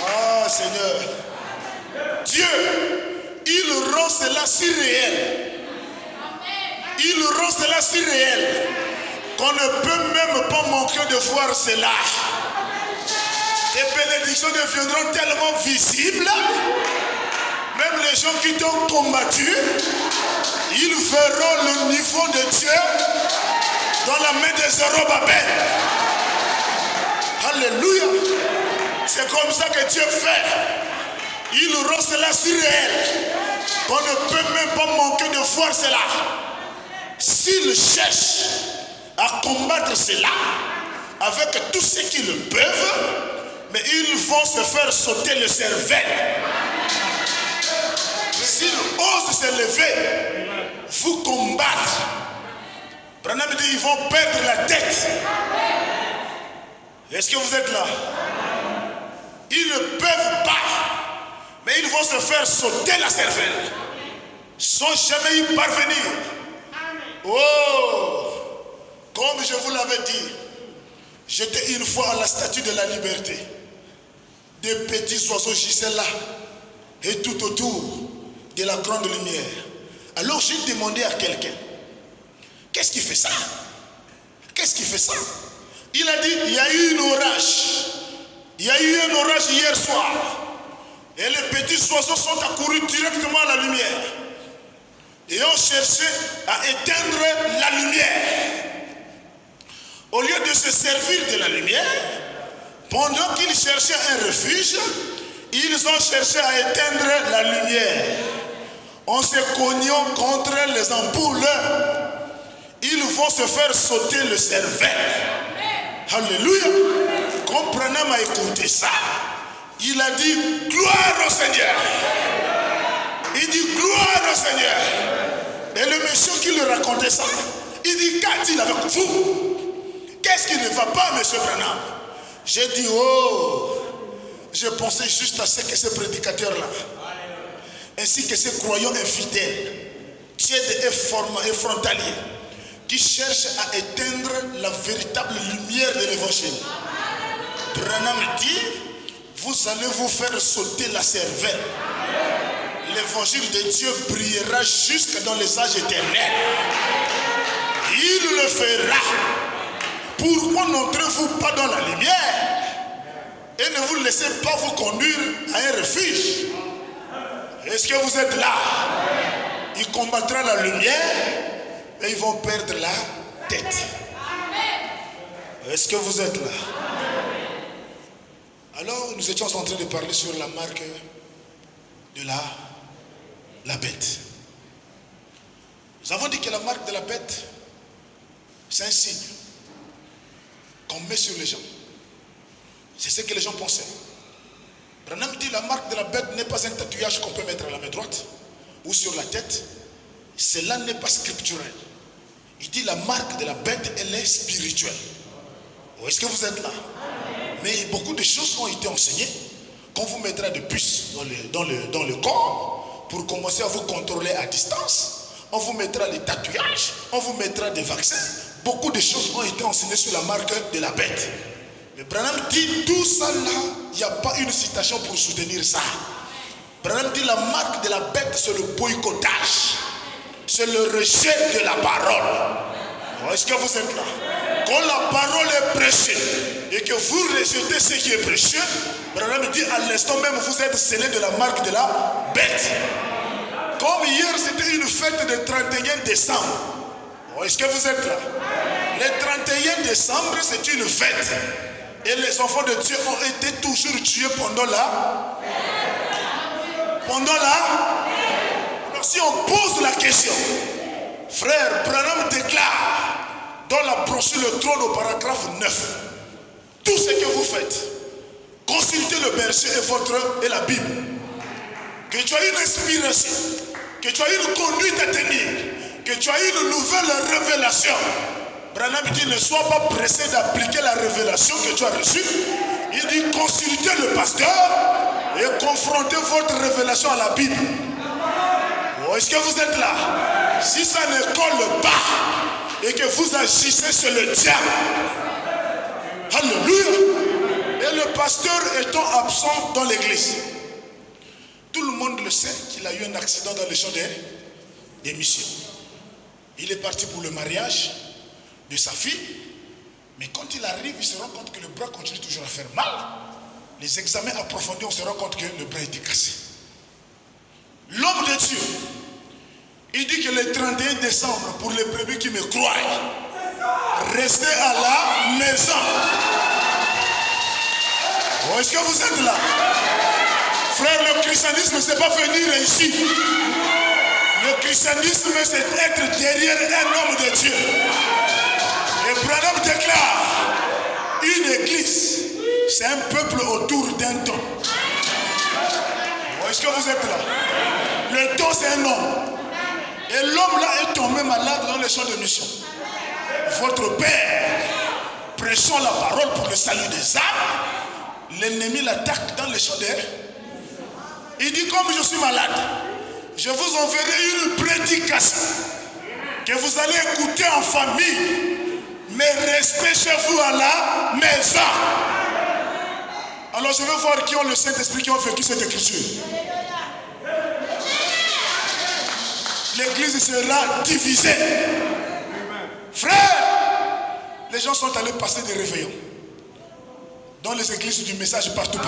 Ah, Seigneur. Dieu, il rend cela si réel. Il rend cela si réel qu'on ne peut même pas manquer de voir cela. Tes bénédictions deviendront tellement visibles. Même les gens qui t'ont combattu, ils verront le niveau de Dieu dans la main de Zorobabel. Alléluia. C'est comme ça que Dieu fait. Il rend cela si réel qu'on ne peut même pas manquer de voir cela. S'ils cherchent à combattre cela avec tous ceux qui le peuvent, mais ils vont se faire sauter le cervelle. S'ils osent se lever, vous combattre, Branham dit ils vont perdre la tête. Est-ce que vous êtes là? Ils ne peuvent pas, mais ils vont se faire sauter la cervelle sans jamais y parvenir. Oh, comme je vous l'avais dit, j'étais une fois à la statue de la liberté. Des petits oiseaux gissaient là et tout autour de la grande lumière. Alors j'ai demandé à quelqu'un, qu'est-ce qui fait ça? Qu'est-ce qui fait ça? Il a dit, il y a eu un orage. Il y a eu un orage hier soir. Et les petits oiseaux sont accourus directement à la lumière. Et ont cherché à éteindre la lumière. Au lieu de se servir de la lumière, pendant qu'ils cherchaient un refuge, ils ont cherché à éteindre la lumière. En se cognant contre les ampoules, ils vont se faire sauter le cervelle. Alléluia. Quand Branham a écouté ça, il a dit gloire au Seigneur. Il dit gloire au Seigneur. Et le monsieur qui lui racontait ça, il dit qu'a-t-il avec vous? Qu'est-ce qui ne va pas, monsieur Branham? J'ai dit oh, je pensais juste à ce que ces prédicateurs-là, ainsi que ces croyants infidèles, tièdes et frontaliers, qui cherchent à éteindre la véritable lumière de l'évangile. Branham dit, vous allez vous faire sauter la cervelle. L'évangile de Dieu brillera jusque dans les âges éternels. Il le fera. Pourquoi n'entrez-vous pas dans la lumière et ne vous laissez pas vous conduire à un refuge? Est-ce que vous êtes là? Il combattra la lumière et ils vont perdre la tête. Est-ce que vous êtes là? Alors nous étions en train de parler sur la marque de la bête. Nous avons dit que la marque de la bête, c'est un signe qu'on met sur les gens. C'est ce que les gens pensaient. Branham dit la marque de la bête n'est pas un tatouage qu'on peut mettre à la main droite ou sur la tête. Cela n'est pas scripturel. Il dit la marque de la bête, elle est spirituelle. Est-ce que vous êtes là? Mais beaucoup de choses ont été enseignées. Qu'on vous mettra de puces dans le corps pour commencer à vous contrôler à distance. On vous mettra les tatouages, on vous mettra des vaccins. Beaucoup de choses ont été enseignées sur la marque de la bête. Mais Branham dit tout ça là, il n'y a pas une citation pour soutenir ça. Branham dit la marque de la bête, c'est le boycottage. C'est le rejet de la parole. Est-ce que vous êtes là? Quand la parole est prêchée et que vous rejetez ce qui est prêché, Branham dit à l'instant même vous êtes scellé de la marque de la bête. Comme hier c'était une fête de 31 décembre. Est-ce que vous êtes là? Le 31 décembre c'est une fête. Et les enfants de Dieu ont été toujours tués pendant la... Alors si on pose la question, frère, Branham déclare dans la brochure Le Trône au paragraphe 9, tout ce que vous faites, consultez le berger et la Bible. Que tu aies une inspiration, que tu aies une conduite à tenir, que tu aies une nouvelle révélation. Branham dit, ne sois pas pressé d'appliquer la révélation que tu as reçue. Il dit, consultez le pasteur et confrontez votre révélation à la Bible. Oh, est-ce que vous êtes là? Si ça ne colle pas et que vous agissez sur le diable, alléluia. Et le pasteur étant absent dans l'église, tout le monde le sait qu'il a eu un accident dans le champ des missions. Il est parti pour le mariage de sa fille, mais quand il arrive, il se rend compte que le bras continue toujours à faire mal. Les examens approfondis, on se rend compte que le bras était cassé. L'homme de Dieu, il dit que le 31 décembre, pour les premiers qui me croient, restez à la maison. Oh, est-ce que vous êtes là? Frère, le christianisme, c'est pas venir ici. Le christianisme, c'est être derrière un homme de Dieu. Et Branham déclare, une église, c'est un peuple autour d'un don. Oh, est-ce que vous êtes là? Le don, c'est un homme. Et l'homme là est tombé malade dans les champs de mission. Votre père, prêchant la parole pour le salut des âmes, l'ennemi l'attaque dans les champs d'air. Il dit, comme je suis malade, je vous enverrai une prédication que vous allez écouter en famille, mais restez chez vous à la maison. Alors je veux voir qui ont le Saint-Esprit, qui ont vécu cette écriture. L'église sera divisée. Frère, les gens sont allés passer des réveillons dans les églises du message partout.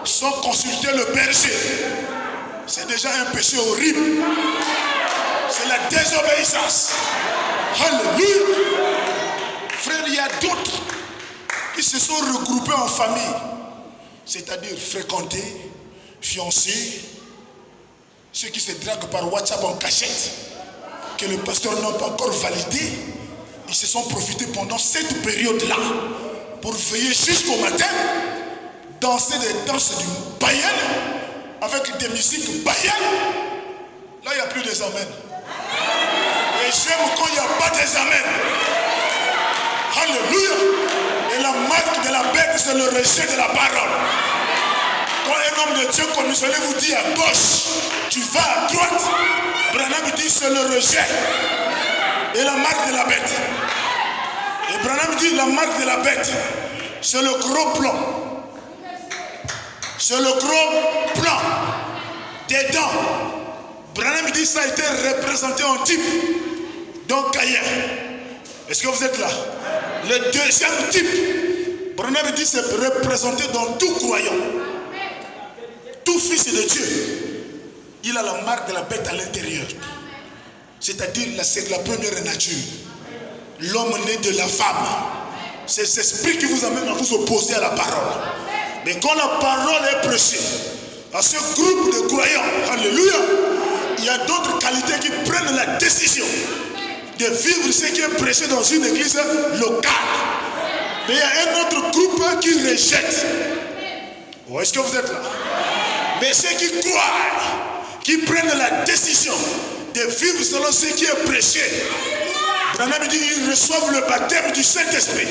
Sans consulter le berger. C'est déjà un péché horrible. C'est la désobéissance. Alléluia. Frère, il y a d'autres qui se sont regroupés en famille. C'est-à-dire fréquenter, fiancés, ceux qui se draguent par WhatsApp en cachette, que le pasteur n'a pas encore validé. Ils se sont profités pendant cette période-là pour veiller jusqu'au matin, danser des danses du païen, avec des musiques païennes. Là, il n'y a plus des amens. Et j'aime quand il n'y a pas des amens. Alléluia. Et la marque de la bête, c'est le rejet de la parole. Quand un homme de Dieu commissionné vous dit à gauche, tu vas à droite, Branham dit c'est le rejet. Et la marque de la bête. Et Branham dit la marque de la bête, c'est le gros plan. C'est le gros plan des dents. Branham dit ça a été représenté en type dans Caïn. Est-ce que vous êtes là? Le deuxième type, Branham dit c'est représenté dans tout croyant. Tout fils de Dieu, il a la marque de la bête à l'intérieur. C'est-à-dire c'est la première nature. L'homme né de la femme. C'est cet esprit qui vous amène à vous opposer à la parole. Mais quand la parole est prêchée à ce groupe de croyants, alléluia, il y a d'autres qualités qui prennent la décision de vivre ce qui est prêché dans une église locale. Mais il y a un autre groupe qui rejette. Oh, est-ce que vous êtes là? Mais ceux qui croient, qui prennent la décision de vivre selon ce qui est prêché, Branham dit ils reçoivent le baptême du Saint-Esprit.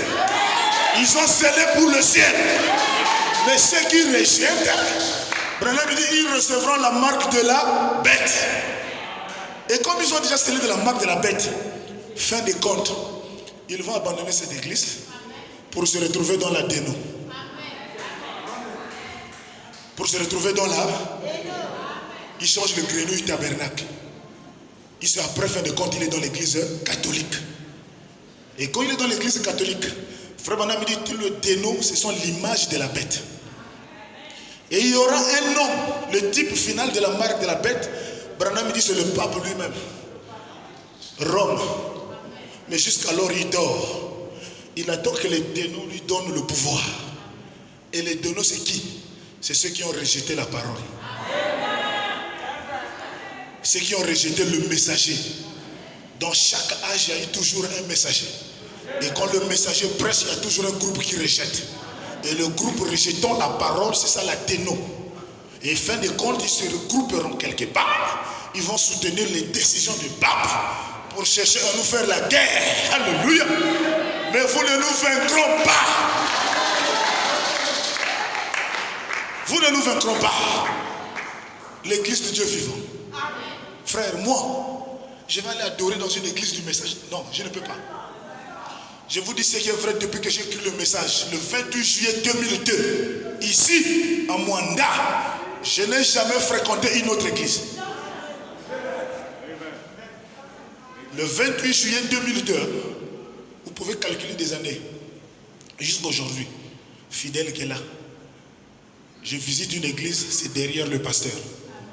Ils sont scellés pour le ciel. Mais ceux qui rejettent, Branham dit ils recevront la marque de la bête. Et comme ils ont déjà scellé de la marque de la bête, fin des comptes, ils vont abandonner cette église pour se retrouver dans la déno. Pour se retrouver dans la... Il change le grenouille tabernacle. Après, fin de compte, il est dans l'église catholique. Et quand il est dans l'église catholique, Frère Branham dit que le déno, ce sont l'image de la bête. Et il y aura un homme, le type final de la marque de la bête. Branham dit c'est le pape lui-même. Rome. Mais jusqu'alors, il dort. Il attend que les dénos lui donnent le pouvoir. Et les dénos, c'est qui? C'est ceux qui ont rejeté la parole. Ceux qui ont rejeté le messager. Dans chaque âge, il y a toujours un messager. Et quand le messager prêche, il y a toujours un groupe qui rejette. Et le groupe rejetant la parole, c'est ça la déno. Et fin de compte, ils se regrouperont quelque part. Ils vont soutenir les décisions du pape pour chercher à nous faire la guerre. Alléluia. Mais vous ne nous vaincrons pas. Vous ne nous vaincrons pas. L'église de Dieu vivant. Frère, moi, je vais aller adorer dans une église du message. Non, je ne peux pas. Je vous dis ce qui est vrai depuis que j'ai écrit le message. Le 28 juillet 2002, ici, à Mwanda, je n'ai jamais fréquenté une autre église. Le 28 juillet 2002, vous pouvez calculer des années. Jusqu'à aujourd'hui, fidèle qui est là. Je visite une église, c'est derrière le pasteur.